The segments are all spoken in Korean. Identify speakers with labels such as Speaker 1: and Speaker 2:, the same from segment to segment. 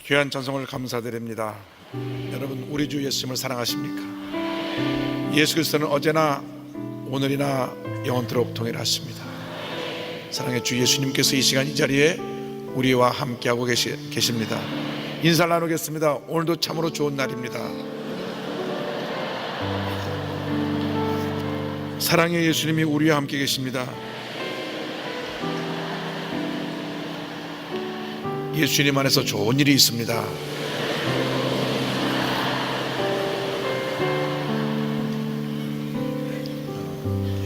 Speaker 1: 귀한 찬송을 감사드립니다. 여러분, 우리 주 예수님을 사랑하십니까? 예수 그리스도는 어제나 오늘이나 영원토록 동일하십니다. 사랑의 주 예수님께서 이 시간 이 자리에 우리와 함께하고 계십니다. 인사를 나누겠습니다. 오늘도 참으로 좋은 날입니다. 사랑의 예수님이 우리와 함께 계십니다. 예수님 안에서 좋은 일이 있습니다.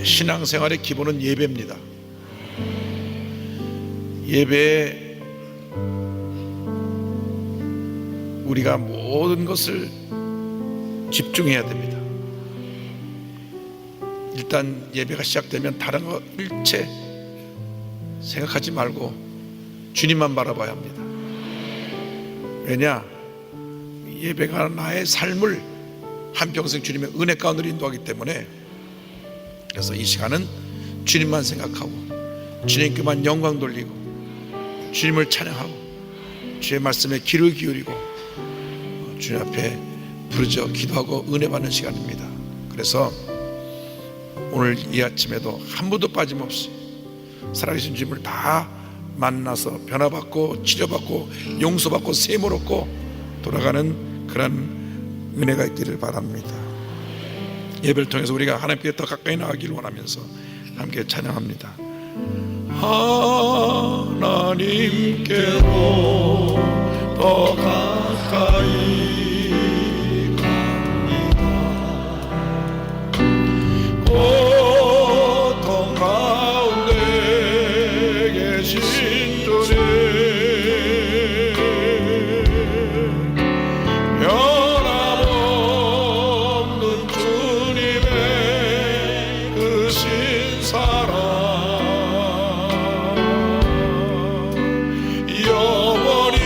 Speaker 1: 신앙생활의 기본은 예배입니다. 예배에 우리가 모든 것을 집중해야 됩니다. 일단 예배가 시작되면 다른 거 일체 생각하지 말고 주님만 바라봐야 합니다. 왜냐? 예배가 나의 삶을 한평생 주님의 은혜 가운데로 인도하기 때문에, 그래서 이 시간은 주님만 생각하고 주님께만 영광 돌리고 주님을 찬양하고 주의 말씀에 귀를 기울이고 주님 앞에 부르짖어 기도하고 은혜 받는 시간입니다. 그래서 오늘 이 아침에도 한 분도 빠짐없이 살아계신 주님을 다 만나서 변화받고 치료받고 용서받고 세임을 얻고 돌아가는 그런 은혜가 있기를 바랍니다. 예배를 통해서 우리가 하나님께 더 가까이 나가기를 원하면서 함께 찬양합니다. 하나님께로 더 가까이 고통 가운데 계신 주님, 변함없는 주님의 그 신사랑 영원히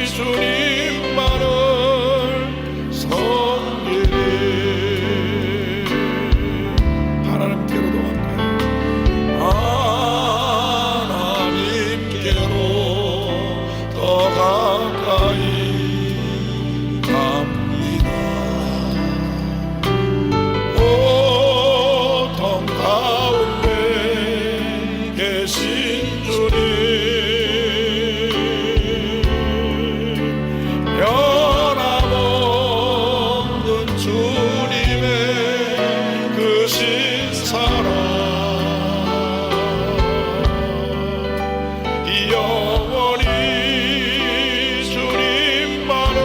Speaker 1: 주님만을 섬기리. 하나님께로도 하나님께로 더 가까이 갑니다. 고통 가운데 계신 주님, 변함없는 주님의 그 신사랑 영원히 주님만을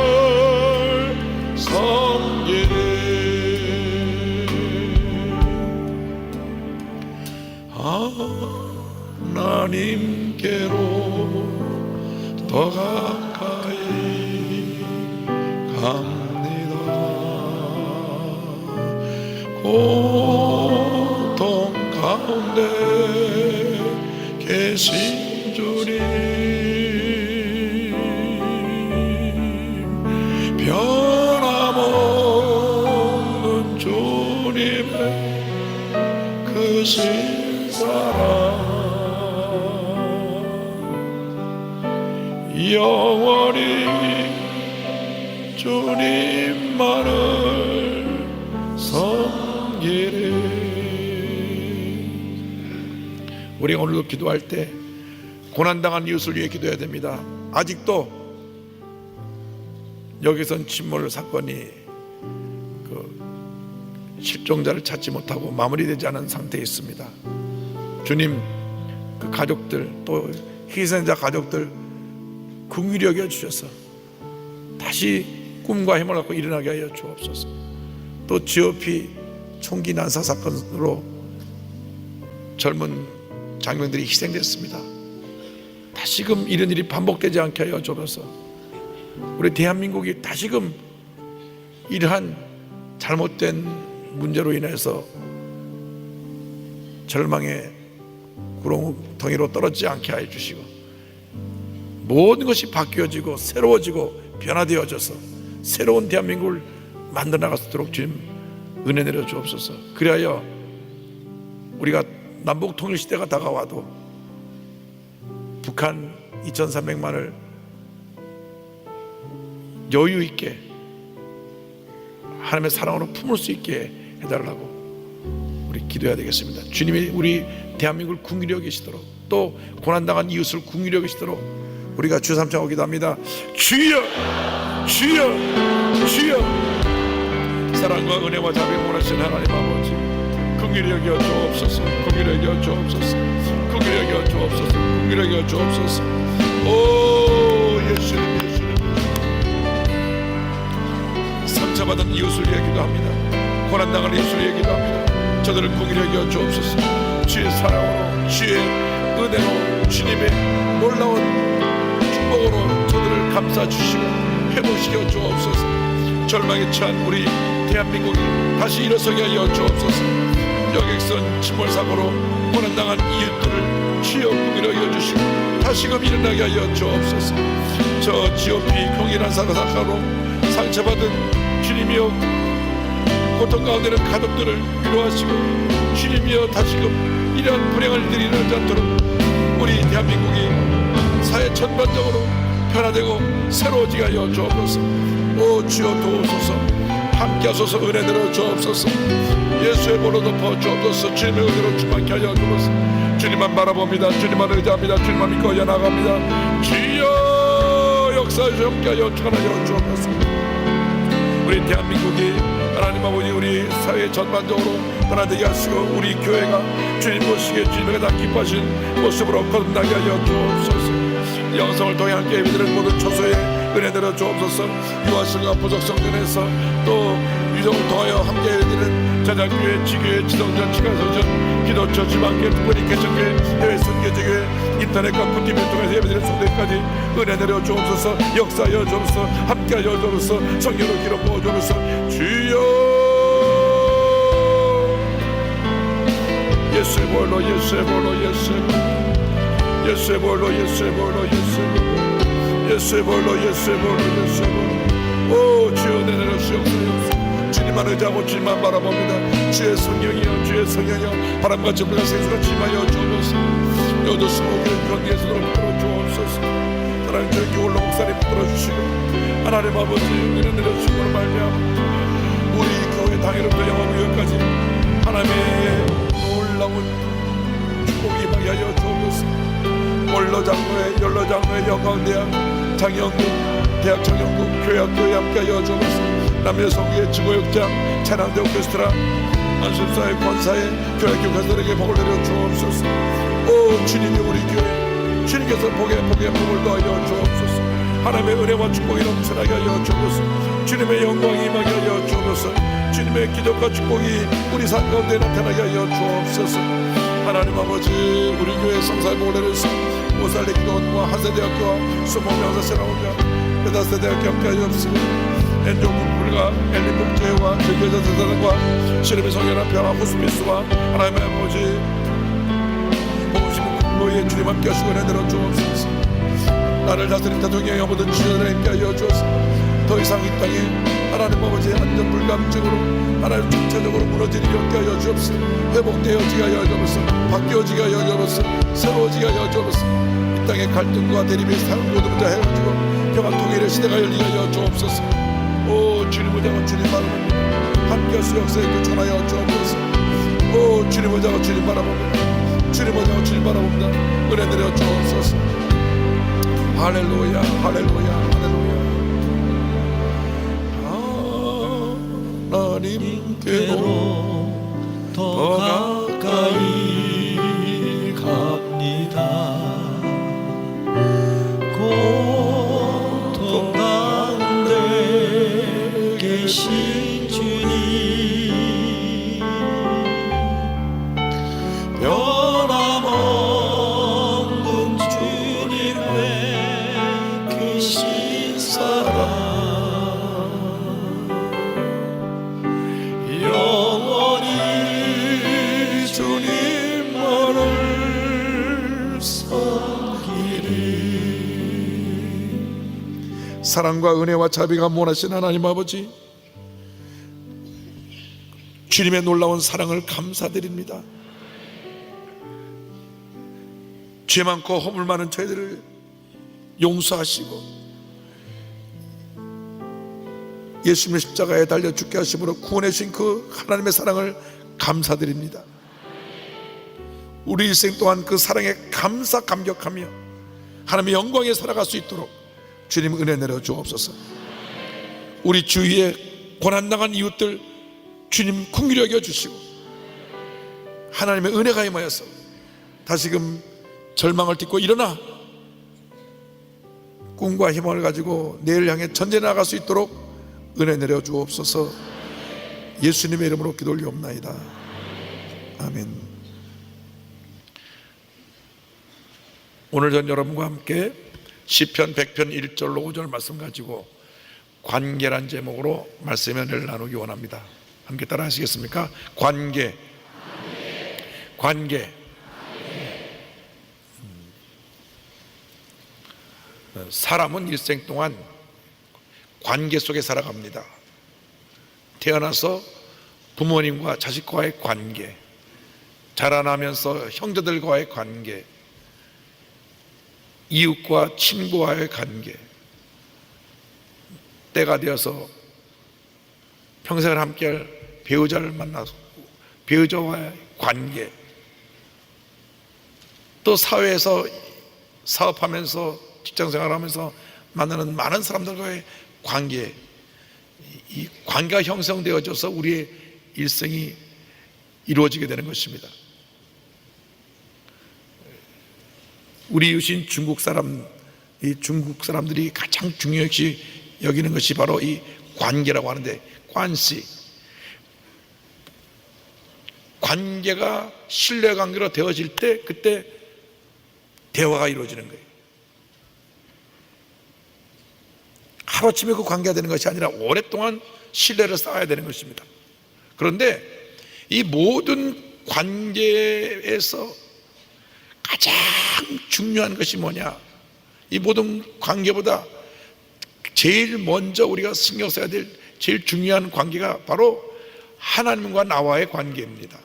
Speaker 1: 섬기리. 하나님께로 더 가까이 갑니다. 고통 가운데 계신 주님, 변함없는 주님의 그 신사랑 영원히 주님만을 섬기리. 우리 오늘도 기도할 때 고난당한 이웃을 위해 기도해야 됩니다. 아직도 여기선 침몰 사건이 실종자를 찾지 못하고 마무리되지 않은 상태에 있습니다. 주님, 그 가족들, 또 희생자 가족들 긍휼히 여겨 주셔서 다시 꿈과 힘을 갖고 일어나게 하여 주옵소서. 또 GOP 총기 난사 사건으로 젊은 장병들이 희생됐습니다. 다시금 이런 일이 반복되지 않게 하여 주옵소서. 우리 대한민국이 다시금 이러한 잘못된 문제로 인해서 절망의 구렁텅이로 떨어지지 않게 하여 주시고, 모든 것이 바뀌어지고 새로워지고 변화되어져서 새로운 대한민국을 만들어 나갈 수 있도록 주님 은혜 내려 주옵소서. 그리하여 우리가 남북 통일 시대가 다가와도 북한 2,300만을 여유 있게 하나님의 사랑으로 품을 수 있게 해달라고 우리 기도해야 되겠습니다. 주님이 우리 대한민국을 긍휼히 여기시도록, 또 고난당한 이웃을 긍휼히 여기시도록 우리가 주 삼창하고 기도합니다. 주여 주여 주여. 사랑과 은혜와 자비가 원하시는 하나님 아버지, 긍휼히 여겨 주옵소서. 긍휼히 여겨 주옵소서. 긍휼히 여겨 주옵소서. 긍휼히 여겨 주옵소서. 오 예수님, 예수님. 상처받은 이웃을 위해 기도합니다. 고난당한 이웃을 위해 기도합니다. 저들을 긍휼히 여겨 주옵소서. 주의 사랑으로, 주의 은혜로, 주님의 놀라운 축복으로 저들을 감싸주시고 회복시켜 주옵소서. 절망에 처한 우리 대한민국이 다시 일어서게 하여 주옵소서. 여객선 침몰사고로 고난당한 이웃들을 주여 긍휼히 여겨주시고 다시금 일어나게 하여 주옵소서. 저 GOP 경일한 사고로 상처받은 주님이여 고통 가운데 있는 가족들을 위로하시고, 주님이여 다시금 이러한 불행한 일들이 일어나지 않도록 우리 대한민국이 사회 전반적으로 변화되고 새로워지게 하여 주옵소서. 오 주여 도우소서. 함께 하소서. 은혜 들어 주옵소서. 예수의 볼로 덮어 주옵소서. 주님의 은혜로 충만케 하여 주옵소서. 주님만 바라봅니다. 주님만 의지합니다. 주님만 믿고 이어나갑니다. 주여 역사에 함께 하여 축원하여 주옵소서. 우리 대한민국이 하나님 아버지 우리 사회 전반적으로 변화되게 하시고, 우리 교회가 주님 보시기에 주님의 다 기뻐하신 모습으로 거듭나게 하여 주옵소서. 영성을 통해 함께 예배드리는 모든 초소에 은혜들어 주옵소서. 유아실과 부석성전에서 또 유성을 통하여 함께 예배드리는 자작교회, 지교회, 지성전, 지가서전, 기도처, 지방교회, 특별히 개척교회, 해외 선교제교회, 인터넷과 굿티비를 통해서 예배드리는 성도들까지 은혜들어 주옵소서. 역사하여 주옵소서. 함께하여 주옵소서. 성령으로 기름 부어 주옵소서. 주여 예수의 볼로, 예수의 볼로, 예수의 볼로, 예수의 볼로, 예수의 볼로, 예수의 볼로, 예수의 볼로, 예수의 볼로. 오 주여 은혜를 주옵소서. 주님만 의지하고 주님만 바라봅니다. 주의 성령이여, 주의 성령이여, 바람같이 불과 생수같이 임하여 주옵소서. 여도 수목이는 경계에서도 붙들어 주옵소서. 사랑하는 저희 올로 목사님 붙들어 주시고, 하나님 아버지 은혜 내려주시고 말미암아 우리 교회 당일부터 영화무역까지 하나님의 놀라운 축복이 임하게 하여 주옵소서. 원로장로회, 연로장로회, 영광대학, 장영국, 대학 장영국, 교회학교에 함께하여 주옵소서. 남녀성교회, 지구역장, 찬양대 오케스트라, 안심사회, 권사회, 교회학교 교사들에게 복을 내려 주옵소서. 오 주님이 우리 교회, 주님께서 복에 복을 더하여 주옵소서. 하나님의 은혜와 축복이 넘쳐나게 하여 주옵소서. 주님의 영광이 임하게 하여 주옵소서. 주님의 기적과 축복이 우리 삶 가운데 나타나게 하여 주옵소서. 하나님 아버지 우리 교회 성사의 복을 내려서 모살리 기도원과 한세대학교와 수목명사신학원과 베다스대학교 함께하여 주옵소서. 엔조국불과 엘리복제와 제교자세사단과 시름의 성현한 평화 호스미스와 하나님의 아버지 보시는 국보에 주님 함께 하시고 은혜 내려 주옵소서. 나를 다스린 대통령의 모든 지도자를 함께하여 주옵소서. 더 이상 이 땅에 하나님 아버지의 안전 불감증으로 하나님 전체적으로 무너지는 일 없게 하여 주옵소서. 회복되어지게 하여 주옵소서. 바뀌어지게 하여 주옵소서. 새로워지게 하여 주옵소서. 이 땅의 갈등과 대립의 사는 모든 문제 해가지고 평화 통일의 시대가 열리게 하여 주옵소서. 오 주님을 향한 주님 바라봅니다. 함께하시 역사에 교천하여 주옵소서. 오 주님을 향한 주님 바라봅니다. 주님을 향한 주님 바라봅니다. 은혜 내려 주옵소서. 할렐루야 할렐루야 할렐루야. 하나님께로 더 가까이 갑니다. 고통 가운데 계신 주님, 변함없는 주님의 크신 사랑 영원히 주님만을 섬기리. 사랑과 은혜와 자비가 원하신 하나님 아버지, 주님의 놀라운 사랑을 감사드립니다. 죄 많고 허물 많은 저희들을 용서하시고 예수님의 십자가에 달려 죽게 하심으로 구원해 주신 그 하나님의 사랑을 감사드립니다. 우리 일생 동안 그 사랑에 감격하며 하나님의 영광에 살아갈 수 있도록 주님 은혜 내려 주옵소서. 우리 주위에 고난당한 이웃들 주님 긍휼히 여겨 주시고 하나님의 은혜가 임하여서 다시금 절망을 딛고 일어나 꿈과 희망을 가지고 내일 향해 전진해 나갈 수 있도록 은혜 내려 주옵소서. 예수님의 이름으로 기도 올리옵나이다. 아멘. 오늘 전 여러분과 함께 시편 100편 1절로 5절 말씀 가지고 관계란 제목으로 말씀의 은혜를 나누기 원합니다. 함께 따라 하시겠습니까? 관계. 사람은 일생 동안 관계 속에 살아갑니다. 태어나서 부모님과 자식과의 관계, 자라나면서 형제들과의 관계, 이웃과 친구와의 관계, 때가 되어서 평생을 함께할 배우자를 만나서 배우자와의 관계, 또 사회에서 사업하면서 직장생활하면서 만나는 많은 사람들과의 관계, 이 관계가 형성되어져서 우리의 일생이 이루어지게 되는 것입니다. 우리 이웃인 중국 사람들이 가장 중요시 여기는 것이 바로 이 관계라고 하는데, 관시, 관계가 신뢰관계로 되어질 때 그때 대화가 이루어지는 거예요. 하루아침에 그 관계가 되는 것이 아니라 오랫동안 신뢰를 쌓아야 되는 것입니다. 그런데 이 모든 관계에서 가장 중요한 것이 뭐냐? 이 모든 관계보다 제일 먼저 우리가 신경 써야 될 제일 중요한 관계가 바로 하나님과 나와의 관계입니다.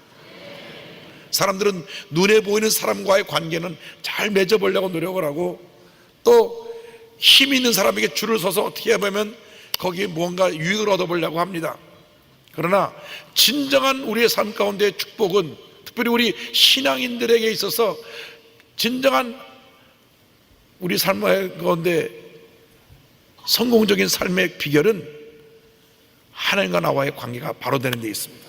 Speaker 1: 사람들은 눈에 보이는 사람과의 관계는 잘 맺어보려고 노력을 하고, 또 힘 있는 사람에게 줄을 서서 어떻게 해보면 거기에 뭔가 유익을 얻어보려고 합니다. 그러나 진정한 우리의 삶 가운데의 축복은, 특별히 우리 신앙인들에게 있어서 진정한 우리 삶 가운데 성공적인 삶의 비결은 하나님과 나와의 관계가 바로 되는 데 있습니다.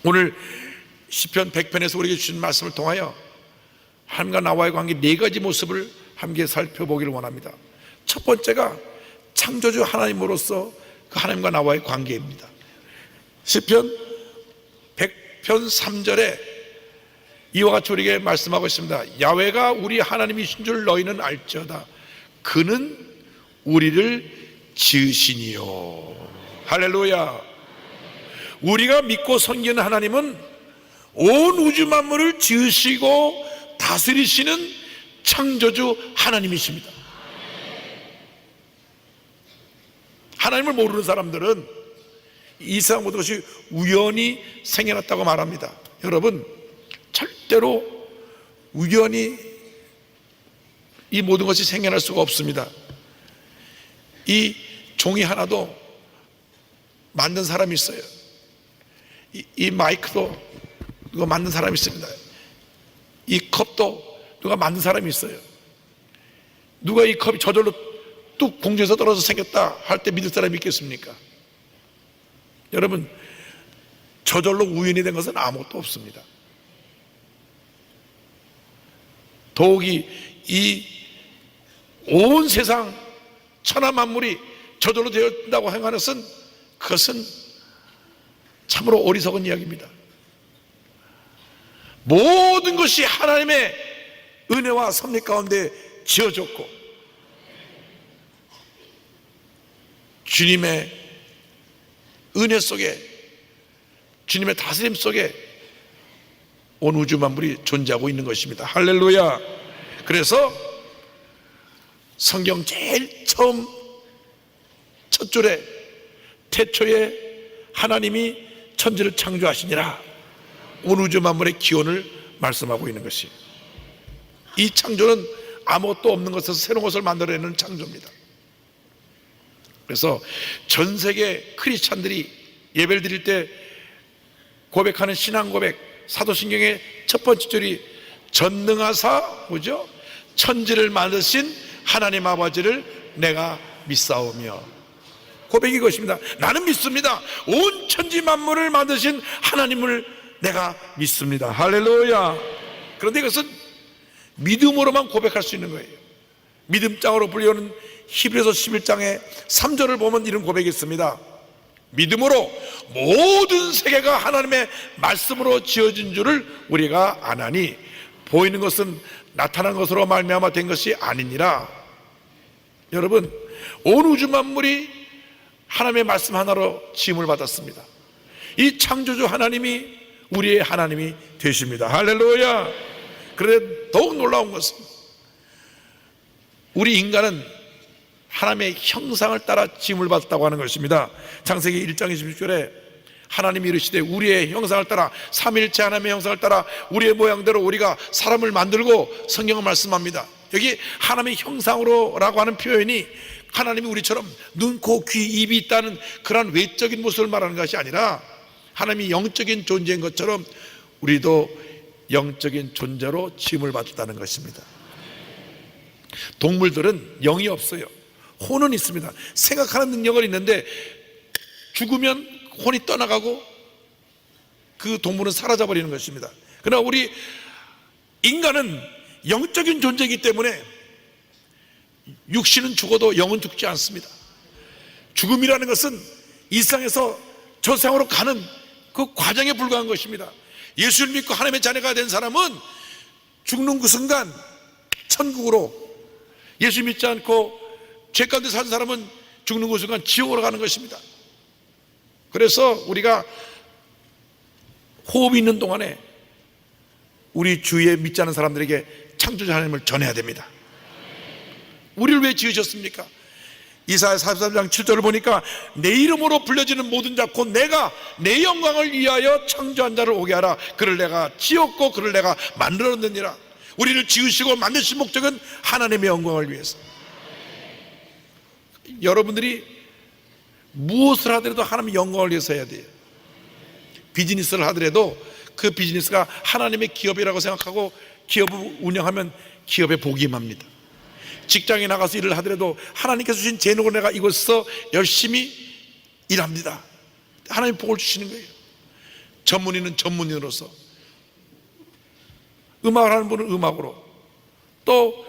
Speaker 1: 오늘 시편 100편에서 우리에게 주신 말씀을 통하여 하나님과 나와의 관계 4가지 모습을 함께 살펴보기를 원합니다. 첫 번째가 창조주 하나님으로서 그 하나님과 나와의 관계입니다. 시편 100편 3절에 이와 같이 우리에게 말씀하고 있습니다. 야훼가 우리 하나님이신 줄 너희는 알지어다. 그는 우리를 지으시니요. 할렐루야. 우리가 믿고 섬기는 하나님은 온 우주 만물을 지으시고 다스리시는 창조주 하나님이십니다. 하나님을 모르는 사람들은 이 세상 모든 것이 우연히 생겨났다고 말합니다. 여러분, 절대로 우연히 이 모든 것이 생겨날 수가 없습니다. 이 종이 하나도 만든 사람이 있어요. 이 마이크도 누가 만든 사람이 있습니다. 이 컵도 누가 만든 사람이 있어요. 누가 이 컵이 저절로 뚝 공중에서 떨어져 생겼다 할 때 믿을 사람이 있겠습니까? 여러분, 저절로 우연이 된 것은 아무것도 없습니다. 더욱이 이 온 세상 천하 만물이 저절로 되었다고 행하는 것은, 그것은 참으로 어리석은 이야기입니다. 모든 것이 하나님의 은혜와 섭리 가운데 지어졌고 주님의 은혜 속에, 주님의 다스림 속에 온 우주 만물이 존재하고 있는 것입니다. 할렐루야. 그래서 성경 제일 처음 첫 줄에 태초에 하나님이 천지를 창조하시니라, 온 우주 만물의 기원을 말씀하고 있는 것이, 이 창조는 아무것도 없는 것에서 새로운 것을 만들어내는 창조입니다. 그래서 전 세계 크리스찬들이 예배를 드릴 때 고백하는 신앙 고백, 사도신경의 첫 번째 줄이 전능하사 뭐죠? 천지를 만드신 하나님 아버지를 내가 믿사오며, 고백이 이것입니다. 나는 믿습니다. 온 천지 만물을 만드신 하나님을 내가 믿습니다. 할렐루야. 그런데 이것은 믿음으로만 고백할 수 있는 거예요. 믿음장으로 불리우는 히브리서 11장의 3절을 보면 이런 고백이 있습니다. 믿음으로 모든 세계가 하나님의 말씀으로 지어진 줄을 우리가 아나니 보이는 것은 나타난 것으로 말미암아 된 것이 아니니라. 여러분, 온 우주 만물이 하나님의 말씀 하나로 지음을 받았습니다. 이 창조주 하나님이 우리의 하나님이 되십니다. 할렐루야. 그런데 더욱 놀라운 것은 우리 인간은 하나님의 형상을 따라 지음을 받았다고 하는 것입니다. 창세기 1장 26절에 하나님이 이르시되 우리의 형상을 따라, 삼위일체 하나님의 형상을 따라 우리의 모양대로 우리가 사람을 만들고, 성경은 말씀합니다. 여기 하나님의 형상으로라고 하는 표현이 하나님이 우리처럼 눈, 코, 귀, 입이 있다는 그러한 외적인 모습을 말하는 것이 아니라 하나님이 영적인 존재인 것처럼 우리도 영적인 존재로 지음을 받았다는 것입니다. 동물들은 영이 없어요. 혼은 있습니다. 생각하는 능력은 있는데 죽으면 혼이 떠나가고 그 동물은 사라져 버리는 것입니다. 그러나 우리 인간은 영적인 존재이기 때문에 육신은 죽어도 영은 죽지 않습니다. 죽음이라는 것은 이 세상에서 저 세상으로 가는 그 과정에 불과한 것입니다. 예수를 믿고 하나님의 자녀가 된 사람은 죽는 그 순간 천국으로, 예수 믿지 않고 죄 가운데 사는 사람은 죽는 그 순간 지옥으로 가는 것입니다. 그래서 우리가 호흡이 있는 동안에 우리 주위에 믿지 않은 사람들에게 창조자 하나님을 전해야 됩니다. 우리를 왜 지으셨습니까? 이사야 43장 7절을 보니까 내 이름으로 불려지는 모든 자 곧 내가 내 영광을 위하여 창조한 자를 오게 하라. 그를 내가 지었고 그를 내가 만들었느니라. 우리를 지으시고 만드신 목적은 하나님의 영광을 위해서. 여러분들이 무엇을 하더라도 하나님의 영광을 위해서 해야 돼요. 비즈니스를 하더라도 그 비즈니스가 하나님의 기업이라고 생각하고 기업을 운영하면 기업에 복이 임합니다. 직장에 나가서 일을 하더라도 하나님께서 주신 재능으로 내가 이곳에서 열심히 일합니다. 하나님 복을 주시는 거예요. 전문인은 전문인으로서, 음악을 하는 분은 음악으로, 또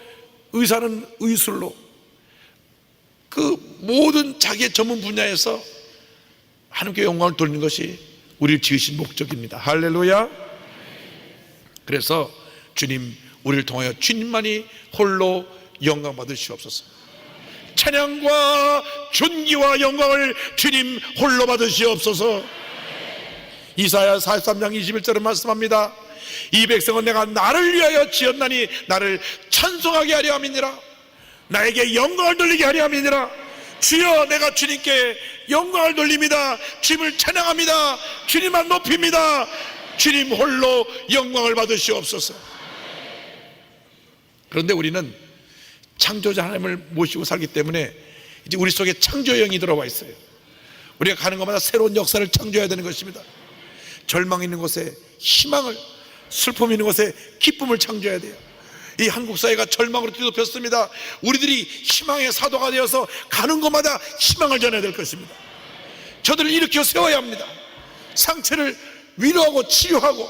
Speaker 1: 의사는 의술로, 그 모든 자기의 전문 분야에서 하나님께 영광을 돌리는 것이 우리를 지으신 목적입니다. 할렐루야. 그래서 주님, 우리를 통하여 주님만이 홀로 영광 받으시옵소서. 찬양과 존귀와 영광을 주님 홀로 받으시옵소서. 이사야 43장 21절에 말씀합니다. 이 백성은 내가 나를 위하여 지었나니 나를 찬송하게 하려 함이니라. 나에게 영광을 돌리게 하려 함이니라. 주여, 내가 주님께 영광을 돌립니다. 주님을 찬양합니다. 주님만 높입니다. 주님 홀로 영광을 받으시옵소서. 그런데 우리는 창조자 하나님을 모시고 살기 때문에 이제 우리 속에 창조의 영이 들어와 있어요. 우리가 가는 곳마다 새로운 역사를 창조해야 되는 것입니다. 절망 있는 곳에 희망을, 슬픔 있는 곳에 기쁨을 창조해야 돼요. 이 한국 사회가 절망으로 뒤덮였습니다. 우리들이 희망의 사도가 되어서 가는 곳마다 희망을 전해야 될 것입니다. 저들을 일으켜 세워야 합니다. 상처를 위로하고 치유하고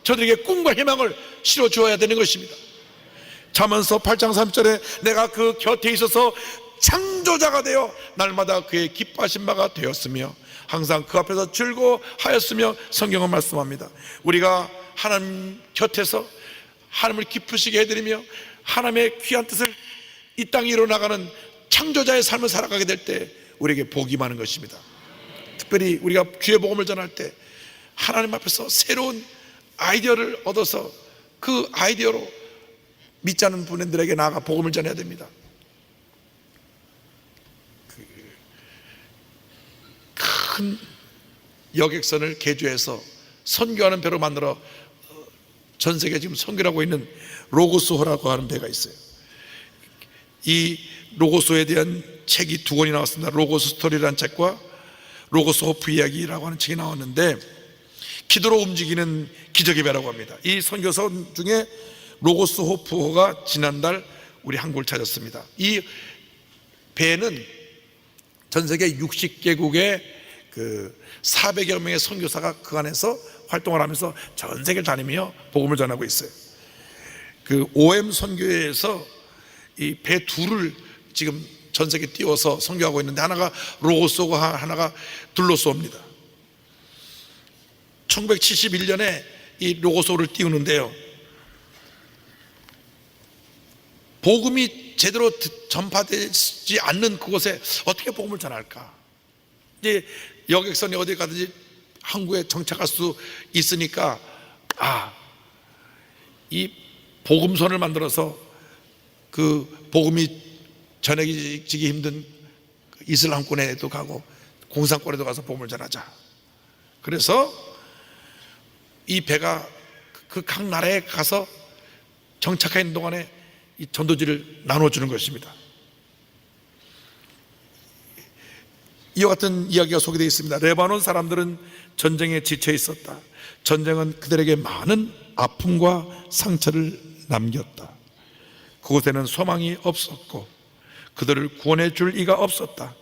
Speaker 1: 저들에게 꿈과 희망을 실어주어야 되는 것입니다. 잠언서 8장 3절에 내가 그 곁에 있어서 창조자가 되어 날마다 그의 기뻐하신 바가 되었으며 항상 그 앞에서 즐거워하였으며 성경은 말씀합니다. 우리가 하나님 곁에서 하나님을 기쁘시게 해드리며 하나님의 귀한 뜻을 이 땅에 이뤄나가는 창조자의 삶을 살아가게 될 때 우리에게 복이 많은 것입니다. 특별히 우리가 주의 복음을 전할 때 하나님 앞에서 새로운 아이디어를 얻어서 그 아이디어로 믿지 않는 분들에게 나아가 복음을 전해야 됩니다. 큰 여객선을 개조해서 선교하는 배로 만들어 전 세계 지금 선교를 하고 있는 로고스호라고 하는 배가 있어요. 이 로고스호에 대한 책이 두 권이 나왔습니다. 로고스 스토리라는 책과 로고스 호프 이야기라고 하는 책이 나왔는데, 기도로 움직이는 기적의 배라고 합니다. 이 선교사 중에 로고스 호프가 지난달 우리 한국을 찾았습니다. 이 배는 전 세계 60개국의 400여 명의 선교사가 그 안에서 활동을 하면서 전 세계를 다니며 복음을 전하고 있어요. OM 선교회에서 이 배 둘을 지금 전 세계 띄워서 선교하고 있는데, 하나가 로고스고 하나가 둘로소입니다. 1971년에 이 로고소를 띄우는데요, 복음이 제대로 전파되지 않는 그곳에 어떻게 복음을 전할까? 이제 여객선이 어디 가든지 항구에 정착할 수 있으니까, 이 복음선을 만들어서 그 복음이 전해지기 힘든 이슬람권에도 가고 공산권에도 가서 복음을 전하자. 그래서 이 배가 그 각 나라에 가서 정착해 있는 동안에 이 전도지를 나눠주는 것입니다. 이와 같은 이야기가 소개되어 있습니다. 레바논 사람들은 전쟁에 지쳐 있었다. 전쟁은 그들에게 많은 아픔과 상처를 남겼다. 그곳에는 소망이 없었고 그들을 구원해 줄 이가 없었다.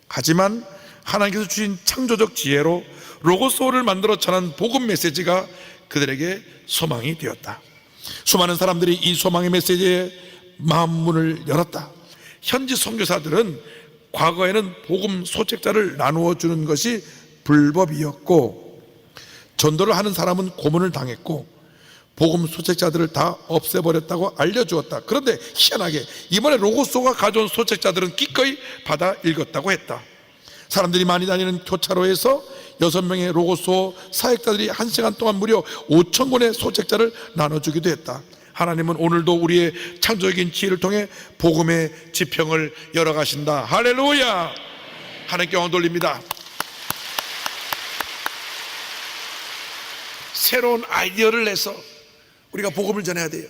Speaker 1: 하지만 하나님께서 주신 창조적 지혜로 로고스를 만들어 전한 복음 메시지가 그들에게 소망이 되었다. 수많은 사람들이 이 소망의 메시지에 마음문을 열었다. 현지 선교사들은 과거에는 복음 소책자를 나누어 주는 것이 불법이었고, 전도를 하는 사람은 고문을 당했고, 복음 소책자들을 다 없애버렸다고 알려주었다. 그런데 희한하게 이번에 로고소가 가져온 소책자들은 기꺼이 받아 읽었다고 했다. 사람들이 많이 다니는 교차로에서 6명의 로고소 사역자들이 1시간 동안 무려 5,000권의 소책자를 나눠주기도 했다. 하나님은 오늘도 우리의 창조적인 지혜를 통해 복음의 지평을 열어가신다. 할렐루야! 하나님께 영광 돌립니다. 새로운 아이디어를 내서 우리가 복음을 전해야 돼요.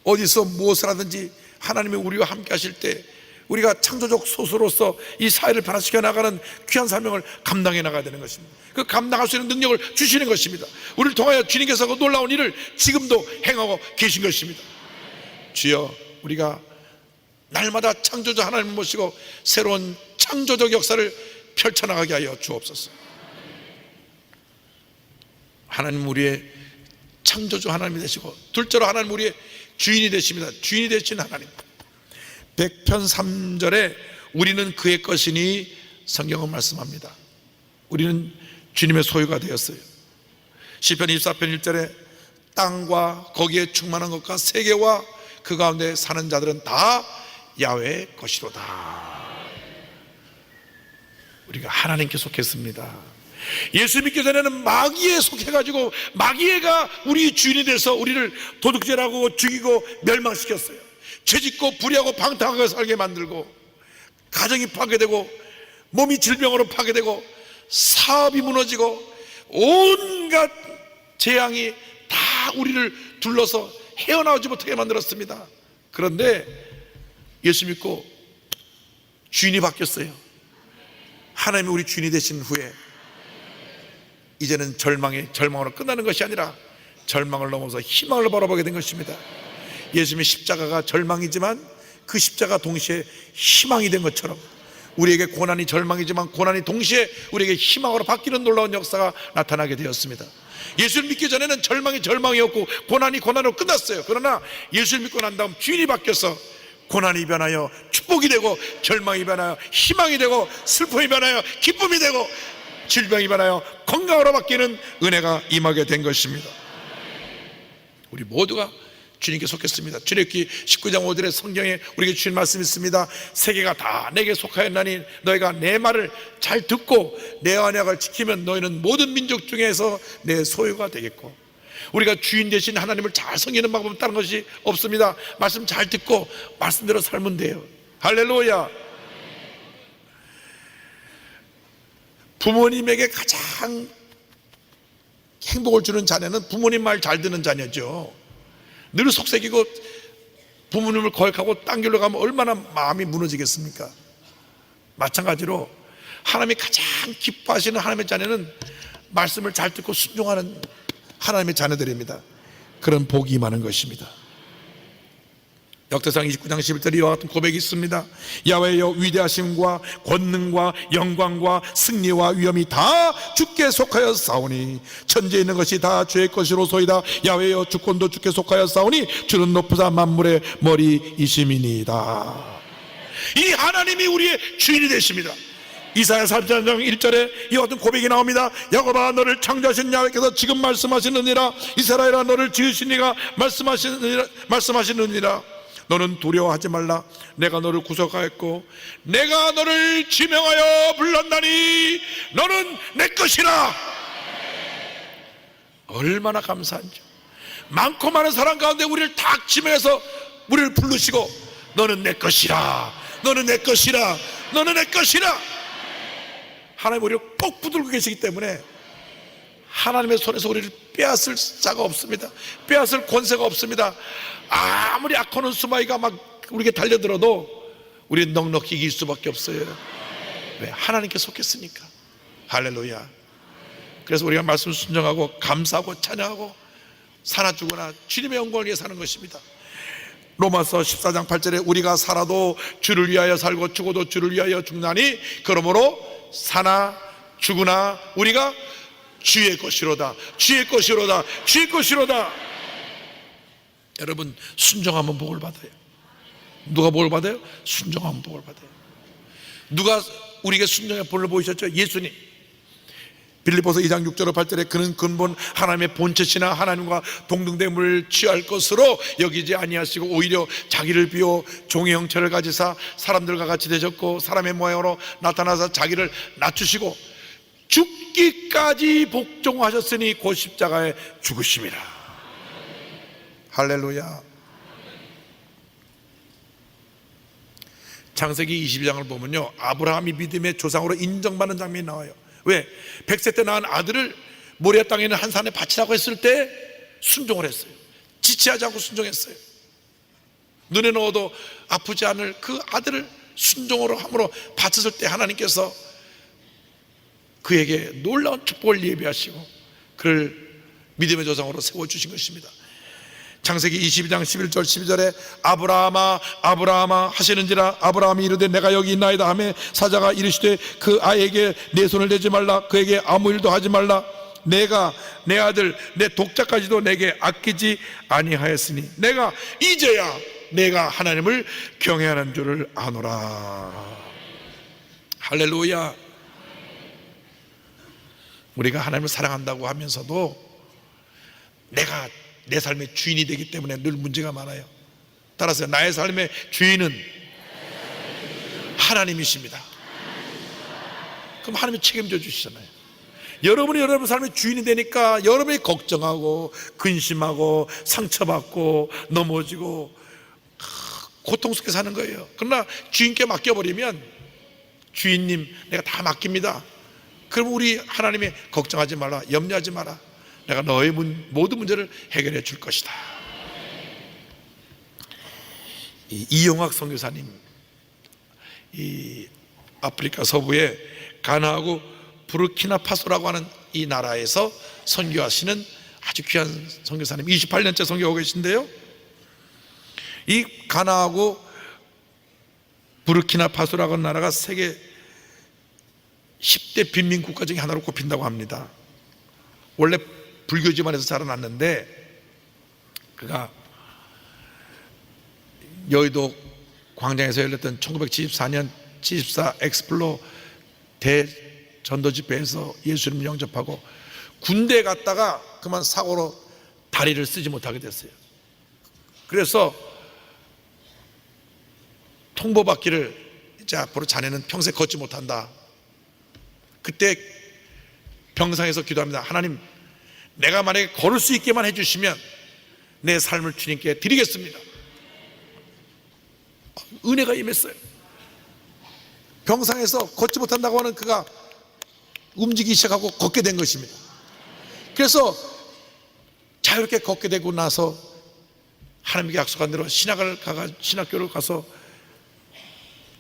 Speaker 1: 어디서 무엇을 하든지 하나님이 우리와 함께 하실 때 우리가 창조적 소수로서 이 사회를 변화시켜 나가는 귀한 사명을 감당해 나가야 되는 것입니다. 그 감당할 수 있는 능력을 주시는 것입니다. 우리를 통하여 주님께서 그 놀라운 일을 지금도 행하고 계신 것입니다. 주여, 우리가 날마다 창조주 하나님을 모시고 새로운 창조적 역사를 펼쳐나가게 하여 주옵소서. 하나님 우리의 창조주 하나님이 되시고, 둘째로 하나님 우리의 주인이 되십니다. 주인이 되신 하나님. 100편 3절에 우리는 그의 것이니 성경은 말씀합니다. 우리는 주님의 소유가 되었어요. 시편 24편 1절에 땅과 거기에 충만한 것과 세계와 그 가운데 사는 자들은 다 야훼의 것이로다. 우리가 하나님께 속했습니다. 예수 믿기 전에는 마귀에 속해가지고 마귀가 우리 주인이 돼서 우리를 도둑질하고 죽이고 멸망시켰어요. 죄짓고 불의하고 방탕하게 살게 만들고, 가정이 파괴되고 몸이 질병으로 파괴되고 사업이 무너지고 온갖 재앙이 다 우리를 둘러서 헤어나오지 못하게 만들었습니다. 그런데 예수 믿고 주인이 바뀌었어요. 하나님이 우리 주인이 되신 후에 이제는 절망으로 끝나는 것이 아니라 절망을 넘어서 희망을 바라보게 된 것입니다. 예수님의 십자가가 절망이지만 그 십자가 동시에 희망이 된 것처럼 우리에게 고난이 절망이지만 고난이 동시에 우리에게 희망으로 바뀌는 놀라운 역사가 나타나게 되었습니다. 예수를 믿기 전에는 절망이 절망이었고 고난이 고난으로 끝났어요. 그러나 예수를 믿고 난 다음 주인이 바뀌어서 고난이 변하여 축복이 되고, 절망이 변하여 희망이 되고, 슬픔이 변하여 기쁨이 되고, 질병이 변하여 건강으로 바뀌는 은혜가 임하게 된 것입니다. 우리 모두가 주님께 속했습니다. 출애굽기 19장 5절에 성경에 우리에게 주신 말씀이 있습니다. 세계가 다 내게 속하였나니 너희가 내 말을 잘 듣고 내 언약을 지키면 너희는 모든 민족 중에서 내 소유가 되겠고. 우리가 주인 되신 하나님을 잘 섬기는 방법은 다른 것이 없습니다. 말씀 잘 듣고 말씀대로 살면 돼요. 할렐루야. 부모님에게 가장 행복을 주는 자녀는 부모님 말 잘 듣는 자녀죠. 늘 속삭이고 부모님을 거역하고 딴 길로 가면 얼마나 마음이 무너지겠습니까? 마찬가지로 하나님이 가장 기뻐하시는 하나님의 자녀는 말씀을 잘 듣고 순종하는 하나님의 자녀들입니다. 그런 복이 임하는 것입니다. 역대상 29장 11절에 이와 같은 고백이 있습니다. 야훼여 위대하심과 권능과 영광과 승리와 위엄이 다 주께 속하여 싸우니 천지에 있는 것이 다 주의 것이로소이다. 야훼여 주권도 주께 속하여 싸우니 주는 높으사 만물의 머리이심이니이다. 이 하나님이 우리의 주인이 되십니다. 이사야 33장 1절에 이와 같은 고백이 나옵니다. 야곱아 너를 창조하신 야훼께서 지금 말씀하시느니라. 이스라엘아 너를 지으신 이가 말씀하시느니라. 너는 두려워하지 말라. 내가 너를 구속하였고 내가 너를 지명하여 불렀나니 너는 내 것이라. 얼마나 감사한지. 많고 많은 사람 가운데 우리를 딱 지명해서 우리를 부르시고 너는 내 것이라, 너는 내 것이라, 너는 내 것이라. 하나님 우리를 꼭 붙들고 계시기 때문에 하나님의 손에서 우리를 빼앗을 자가 없습니다. 빼앗을 권세가 없습니다. 아무리 악하는 수마이가 막 우리에게 달려들어도 우리는 넉넉히 이길 수밖에 없어요. 왜? 하나님께 속했으니까. 할렐루야. 그래서 우리가 말씀 순종하고 감사하고 찬양하고 사나 죽으나 주님의 영광을 위해 사는 것입니다. 로마서 14장 8절에 우리가 살아도 주를 위하여 살고 죽어도 주를 위하여 죽나니 그러므로 사나 죽으나 우리가 주의 것이로다, 주의 것이로다, 주의 것이로다. 여러분 순종하면 복을 받아요. 누가 복을 받아요? 순종하면 복을 받아요. 누가 우리에게 순종의 본을 보이셨죠? 예수님. 빌립보서 2장 6절 8절에 그는 근본 하나님의 본체시나 하나님과 동등됨을 취할 것으로 여기지 아니하시고 오히려 자기를 비워 종의 형체를 가지사 사람들과 같이 되셨고 사람의 모양으로 나타나서 자기를 낮추시고 죽기까지 복종하셨으니 곧 십자가에 죽으심이라. 할렐루야. 창세기 22장을 보면요 아브라함이 믿음의 조상으로 인정받는 장면이 나와요. 왜? 100세 때 낳은 아들을 모리아 땅에 있는 한 산에 바치라고 했을 때 순종을 했어요. 지체하지 않고 순종했어요. 눈에 넣어도 아프지 않을 그 아들을 순종으로 함으로 바쳤을 때 하나님께서 그에게 놀라운 축복을 예비하시고 그를 믿음의 조상으로 세워주신 것입니다. 창세기 22장 11절 12절에 아브라함아 아브라함아 하시는지라 아브라함이 이르되 내가 여기 있나이다 하매 사자가 이르시되 그 아이에게 내 손을 대지 말라 그에게 아무 일도 하지 말라 내가 내 아들 내 독자까지도 내게 아끼지 아니하였으니 내가 이제야 내가 하나님을 경외하는 줄을 아노라. 할렐루야. 우리가 하나님을 사랑한다고 하면서도 내가 내 삶의 주인이 되기 때문에 늘 문제가 많아요. 따라서 나의 삶의 주인은 하나님이십니다. 그럼 하나님이 책임져 주시잖아요. 여러분이 여러분 삶의 주인이 되니까 여러분이 걱정하고 근심하고 상처받고 넘어지고 고통스럽게 사는 거예요. 그러나 주인께 맡겨버리면 주인님 내가 다 맡깁니다. 그럼 우리 하나님이 걱정하지 마라, 염려하지 마라, 내가 너의 모든 문제를 해결해 줄 것이다. 이용학 선교사님, 이 아프리카 서부의 가나하고 부르키나파소라고 하는 이 나라에서 선교하시는 아주 귀한 선교사님, 28년째 선교하고 계신데요, 이 가나하고 부르키나파소라고 하는 나라가 세계 10대 빈민 국가 중에 하나로 꼽힌다고 합니다. 원래 불교 집안에서 자라났는데 그가 여의도 광장에서 열렸던 1974년 74 엑스플로 대전도 집회에서 예수님을 영접하고 군대에 갔다가 그만 사고로 다리를 쓰지 못하게 됐어요. 그래서 통보받기를 이제 앞으로 자네는 평생 걷지 못한다. 그때 병상에서 기도합니다. 하나님, 내가 만약에 걸을 수 있게만 해주시면 내 삶을 주님께 드리겠습니다. 은혜가 임했어요. 병상에서 걷지 못한다고 하는 그가 움직이기 시작하고 걷게 된 것입니다. 그래서 자유롭게 걷게 되고 나서 하나님께 약속한 대로 신학교를 가서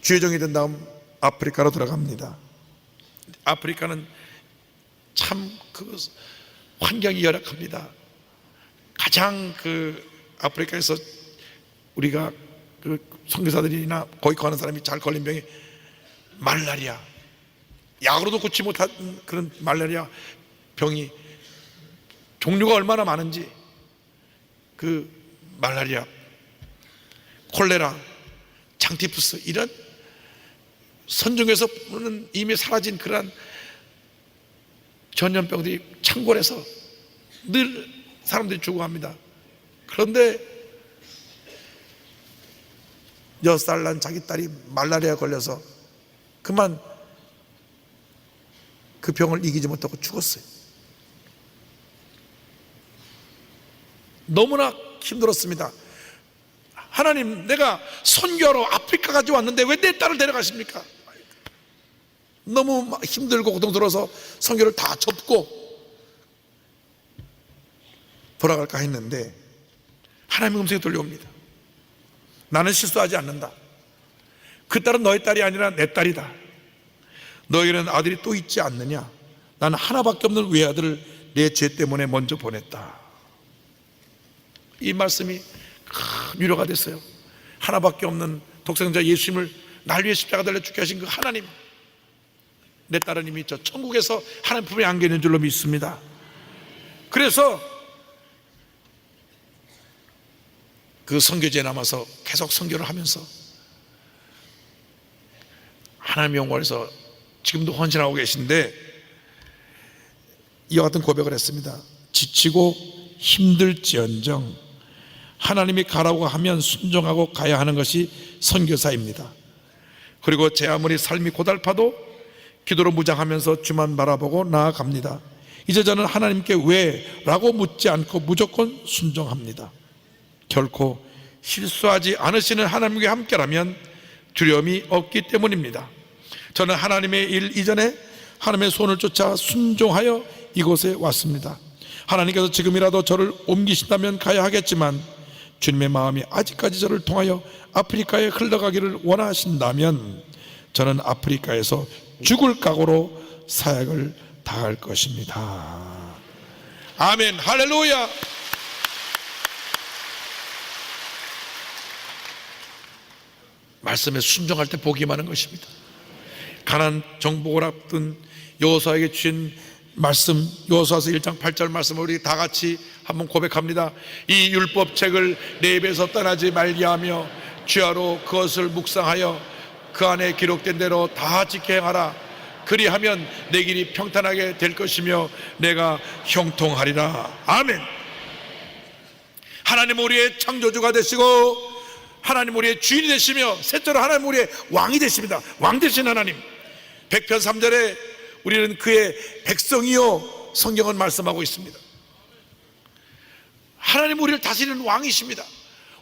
Speaker 1: 주의종이 된 다음 아프리카로 들어갑니다. 아프리카는 참 그 환경이 열악합니다. 가장 그 아프리카에서 우리가 그 선교사들이나 거기 가는 사람이 잘 걸린 병이 말라리아, 약으로도 고치 못한 그런 말라리아 병이 종류가 얼마나 많은지, 그 말라리아, 콜레라, 장티푸스, 이런 선종에서는 이미 사라진 그러한 전염병들이 창궐해서 늘 사람들이 죽어갑니다. 그런데 6살 난 자기 딸이 말라리아 걸려서 그만 그 병을 이기지 못하고 죽었어요. 너무나 힘들었습니다. 하나님, 내가 선교하러 아프리카까지 왔는데 왜 내 딸을 데려가십니까? 너무 힘들고 고통스러워서 선교를 다 접고 돌아갈까 했는데 하나님의 음성이 들려옵니다. 나는 실수하지 않는다. 그 딸은 너의 딸이 아니라 내 딸이다. 너에게는 아들이 또 있지 않느냐? 나는 하나밖에 없는 외아들을 내 죄 때문에 먼저 보냈다. 이 말씀이 큰 위로가 됐어요. 하나밖에 없는 독생자 예수님을 날 위해 십자가 달려 죽게 하신 그 하나님, 내 딸은 이미 저 천국에서 하나님 품에 안겨 있는 줄로 믿습니다. 그래서 그 선교지에 남아서 계속 선교를 하면서 하나님의 영광에서 지금도 헌신하고 계신데 이와 같은 고백을 했습니다. 지치고 힘들지언정 하나님이 가라고 하면 순종하고 가야 하는 것이 선교사입니다. 그리고 제 아무리 삶이 고달파도 기도로 무장하면서 주만 바라보고 나아갑니다. 이제 저는 하나님께 왜? 라고 묻지 않고 무조건 순종합니다. 결코 실수하지 않으시는 하나님과 함께라면 두려움이 없기 때문입니다. 저는 하나님의 일 이전에 하나님의 손을 쫓아 순종하여 이곳에 왔습니다. 하나님께서 지금이라도 저를 옮기신다면 가야 하겠지만 주님의 마음이 아직까지 저를 통하여 아프리카에 흘러가기를 원하신다면 저는 아프리카에서 죽을 각오로 사역을 다할 것입니다. 아멘, 할렐루야. 말씀에 순종할 때 복이 많은 것입니다. 가나안 정복을 앞둔 여호수아에게 주신 말씀, 여호수아서 1장 8절 말씀을 우리 다 같이 한번 고백합니다. 이 율법책을 내 입에서 떠나지 말게 하며 주야로 그것을 묵상하여 그 안에 기록된 대로 다 지켜 행하라. 그리하면 내 길이 평탄하게 될 것이며 내가 형통하리라. 아멘. 하나님 우리의 창조주가 되시고 하나님 우리의 주인이 되시며 셋째로 하나님 우리의 왕이 되십니다. 왕 되신 하나님. 100편 3절에 우리는 그의 백성이요 성경은 말씀하고 있습니다. 하나님 우리를 다스리는 왕이십니다.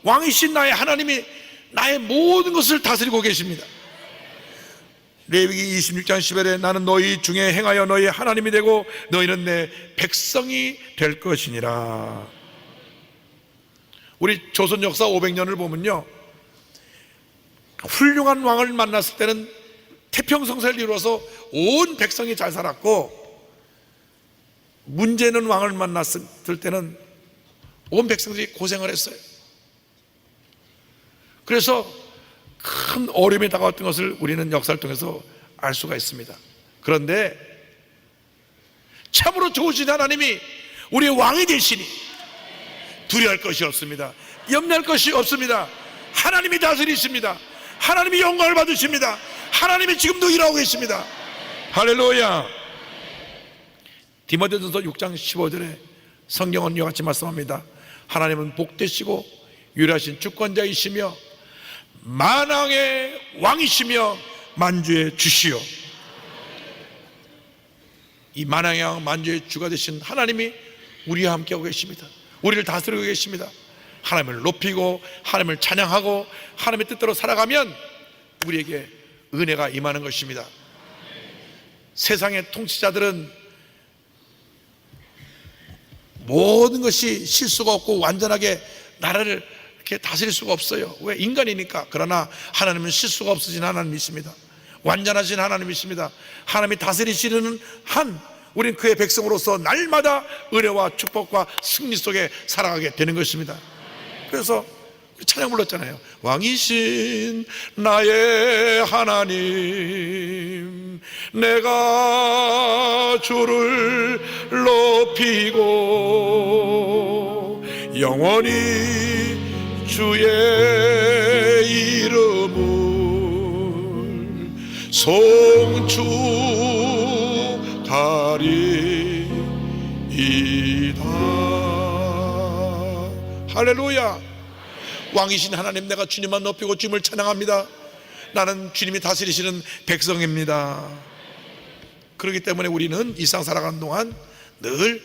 Speaker 1: 왕이신 나의 하나님이 나의 모든 것을 다스리고 계십니다. 레위기 26장 10절에 나는 너희 중에 행하여 너희 하나님이 되고 너희는 내 백성이 될 것이니라. 우리 조선 역사 500년을 보면요, 훌륭한 왕을 만났을 때는 태평성사를 이루어서 온 백성이 잘 살았고, 문제 있는 왕을 만났을 때는 온 백성들이 고생을 했어요. 그래서 큰 어려움이 다가왔던 것을 우리는 역사를 통해서 알 수가 있습니다. 그런데 참으로 좋으신 하나님이 우리의 왕이 되시니 두려워할 것이 없습니다. 염려할 것이 없습니다. 하나님이 다스리십니다. 하나님이 영광을 받으십니다. 하나님이 지금도 일하고 계십니다. 할렐루야. 디모데전서 6장 15절에 성경은 이와 같이 말씀합니다. 하나님은 복되시고 유일하신 주권자이시며 만왕의 왕이시며 만주의 주시요. 이 만왕의 왕 만주의 주가 되신 하나님이 우리와 함께하고 계십니다. 우리를 다스리고 계십니다. 하나님을 높이고 하나님을 찬양하고 하나님의 뜻대로 살아가면 우리에게 은혜가 임하는 것입니다. 세상의 통치자들은 모든 것이 실수가 없고 완전하게 나라를 이렇게 다스릴 수가 없어요. 왜? 인간이니까. 그러나 하나님은 실수가 없으신 하나님이십니다. 완전하신 하나님이십니다. 하나님이 다스리시는 한 우리는 그의 백성으로서 날마다 은혜와 축복과 승리 속에 살아가게 되는 것입니다. 그래서 찬양 불렀잖아요. 왕이신 나의 하나님, 내가 주를 높이고 영원히 주의 이름을 송축하리이다. 할렐루야. 왕이신 하나님, 내가 주님만 높이고 주님을 찬양합니다. 나는 주님이 다스리시는 백성입니다. 그렇기 때문에 우리는 일상 살아가는 동안 늘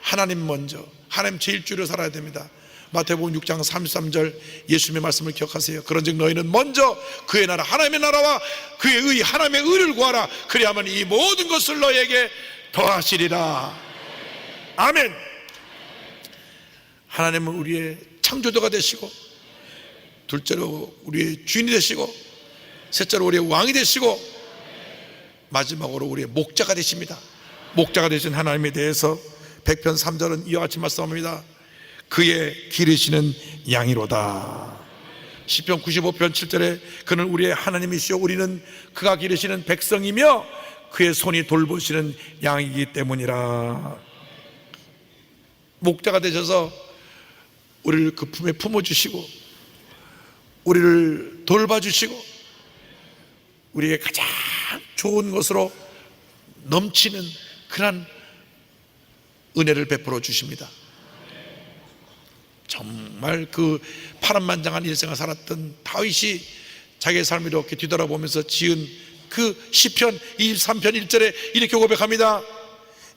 Speaker 1: 하나님 먼저, 하나님 제일주의로 살아야 됩니다. 마태복음 6장 33절 예수님의 말씀을 기억하세요. 그런즉 너희는 먼저 그의 나라, 하나님의 나라와 그의 의, 하나님의 의를 구하라. 그리하면 이 모든 것을 너희에게 더하시리라. 아멘. 하나님은 우리의 창조주가 되시고, 둘째로 우리의 주인이 되시고, 셋째로 우리의 왕이 되시고, 마지막으로 우리의 목자가 되십니다. 목자가 되신 하나님에 대해서 100편 3절은 이와 같이 말씀합니다. 그의 기르시는 양이로다. 시편 95편 7절에 그는 우리의 하나님이시요 우리는 그가 기르시는 백성이며 그의 손이 돌보시는 양이기 때문이라. 목자가 되셔서 우리를 그 품에 품어주시고 우리를 돌봐주시고 우리에게 가장 좋은 것으로 넘치는 그런 은혜를 베풀어 주십니다. 정말 그 파란만장한 일생을 살았던 다윗이 자기의 삶을 이렇게 뒤돌아보면서 지은 그 시편 23편 1절에 이렇게 고백합니다.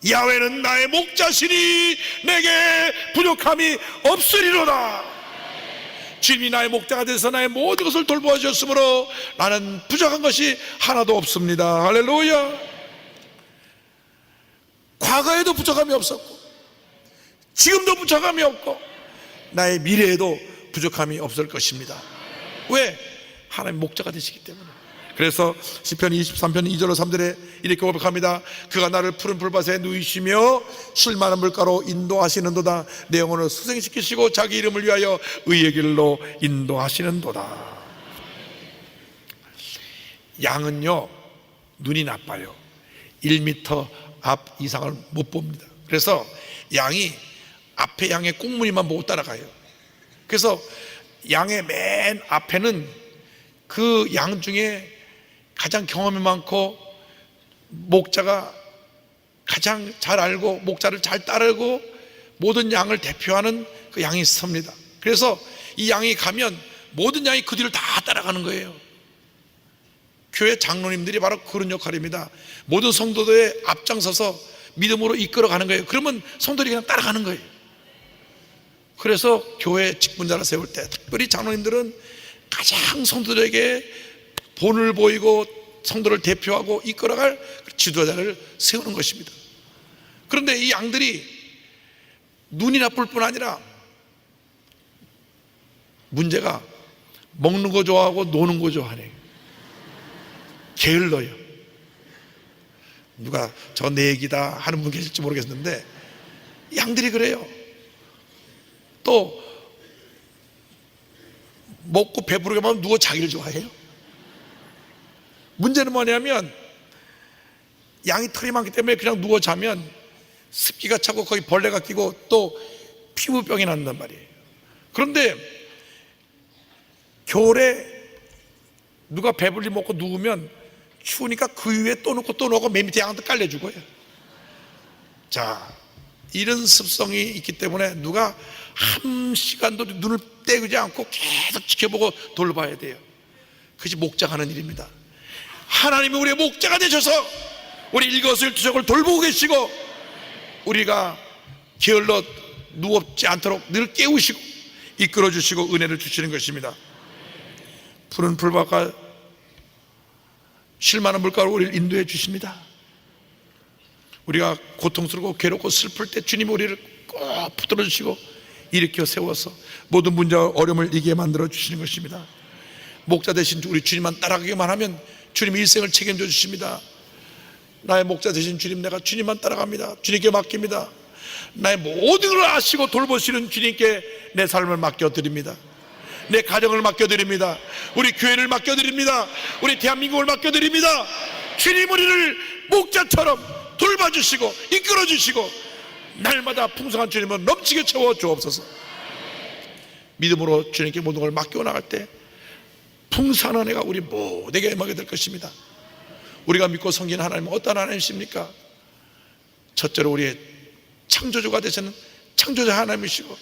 Speaker 1: 야훼는 나의 목자시니 내게 부족함이 없으리로다. 주님이 나의 목자가 되어서 나의 모든 것을 돌보아 주셨으므로 나는 부족한 것이 하나도 없습니다. 할렐루야. 과거에도 부족함이 없었고 지금도 부족함이 없고 나의 미래에도 부족함이 없을 것입니다. 왜? 하나님 목자가 되시기 때문에. 그래서 시편 23편 2절로 3절에 이렇게 고백합니다. 그가 나를 푸른 풀밭에 누이시며 쉴 만한 물가로 인도하시는도다. 내 영혼을 수생시키시고 자기 이름을 위하여 의의 길로 인도하시는도다. 양은요 눈이 나빠요. 1m 앞 이상을 못 봅니다. 그래서 양이 앞에 양의 꽁무니만 보고 따라가요. 그래서 양의 맨 앞에는 그 양 중에 가장 경험이 많고 목자가 가장 잘 알고 목자를 잘 따르고 모든 양을 대표하는 그 양이 섭니다. 그래서 이 양이 가면 모든 양이 그 뒤를 다 따라가는 거예요. 교회 장로님들이 바로 그런 역할입니다. 모든 성도들의 앞장서서 믿음으로 이끌어가는 거예요. 그러면 성도들이 그냥 따라가는 거예요. 그래서 교회 직분자를 세울 때 특별히 장로님들은 가장 성도들에게 본을 보이고 성도를 대표하고 이끌어갈 지도자를 세우는 것입니다. 그런데 이 양들이 눈이 나쁠 뿐 아니라 문제가 먹는 거 좋아하고 노는 거 좋아하네. 게을러요. 누가 저 내 얘기다 하는 분 계실지 모르겠는데 양들이 그래요. 또 먹고 배부르게 하면 누워 자기를 좋아해요. 문제는 뭐냐면 양이 털이 많기 때문에 그냥 누워 자면 습기가 차고 거기 벌레가 끼고 또 피부병이 난단 말이에요. 그런데 겨울에 누가 배불리 먹고 누우면 추우니까 그 위에 또 놓고 맨 밑에 양한테 깔려주고요. 자, 이런 습성이 있기 때문에 누가 한 시간도 눈을 떼지 않고 계속 지켜보고 돌봐야 돼요. 그것이 목자가 하는 일입니다. 하나님이 우리의 목자가 되셔서 우리 일거수일투족을 돌보고 계시고 우리가 게을러 누웠지 않도록 늘 깨우시고 이끌어주시고 은혜를 주시는 것입니다. 푸른 풀밭과 쉴만한 물가로 우리를 인도해 주십니다. 우리가 고통스럽고 괴롭고 슬플 때 주님이 우리를 꼭 붙들어 주시고 일으켜 세워서 모든 문제와 어려움을 이기게 만들어 주시는 것입니다. 목자 되신 우리 주님만 따라가기만 하면 주님이 일생을 책임져 주십니다. 나의 목자 되신 주님, 내가 주님만 따라갑니다. 주님께 맡깁니다. 나의 모든 걸 아시고 돌보시는 주님께 내 삶을 맡겨드립니다. 내 가정을 맡겨드립니다. 우리 교회를 맡겨드립니다. 우리 대한민국을 맡겨드립니다. 주님 우리를 목자처럼 돌봐주시고 이끌어주시고 날마다 풍성한 주님은 넘치게 채워 주옵소서. 믿음으로 주님께 모든 걸 맡겨 나갈 때 풍성한 은혜가 우리 모두에게 임하게 될 것입니다. 우리가 믿고 섬기는 하나님은 어떤 하나님이십니까? 첫째로 우리의 창조주가 되시는 창조자 하나님이시고,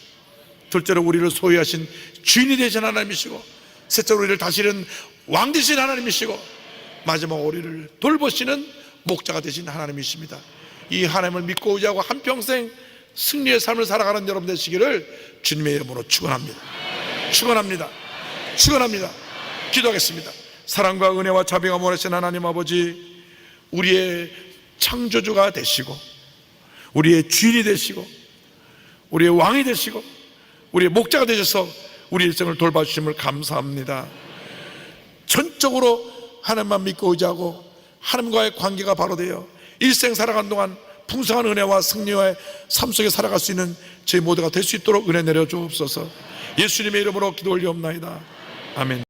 Speaker 1: 둘째로 우리를 소유하신 주인이 되신 하나님이시고, 셋째로 우리를 다스리는 왕 되신 하나님이시고, 마지막 우리를 돌보시는 목자가 되신 하나님이십니다. 이 하나님을 믿고 의지하고 한평생 승리의 삶을 살아가는 여러분 되시기를 주님의 이름으로 축원합니다. 축원합니다. 축원합니다. 기도하겠습니다. 사랑과 은혜와 자비가 원하신 하나님 아버지, 우리의 창조주가 되시고 우리의 주인이 되시고 우리의 왕이 되시고 우리의 목자가 되셔서 우리 일생을 돌봐주심을 감사합니다. 전적으로 하나님만 믿고 의지하고 하나님과의 관계가 바로 되어 일생 살아가는 동안 풍성한 은혜와 승리와의 삶 속에 살아갈 수 있는 저희 모두가 될 수 있도록 은혜 내려 주옵소서. 예수님의 이름으로 기도 올리옵나이다. 아멘.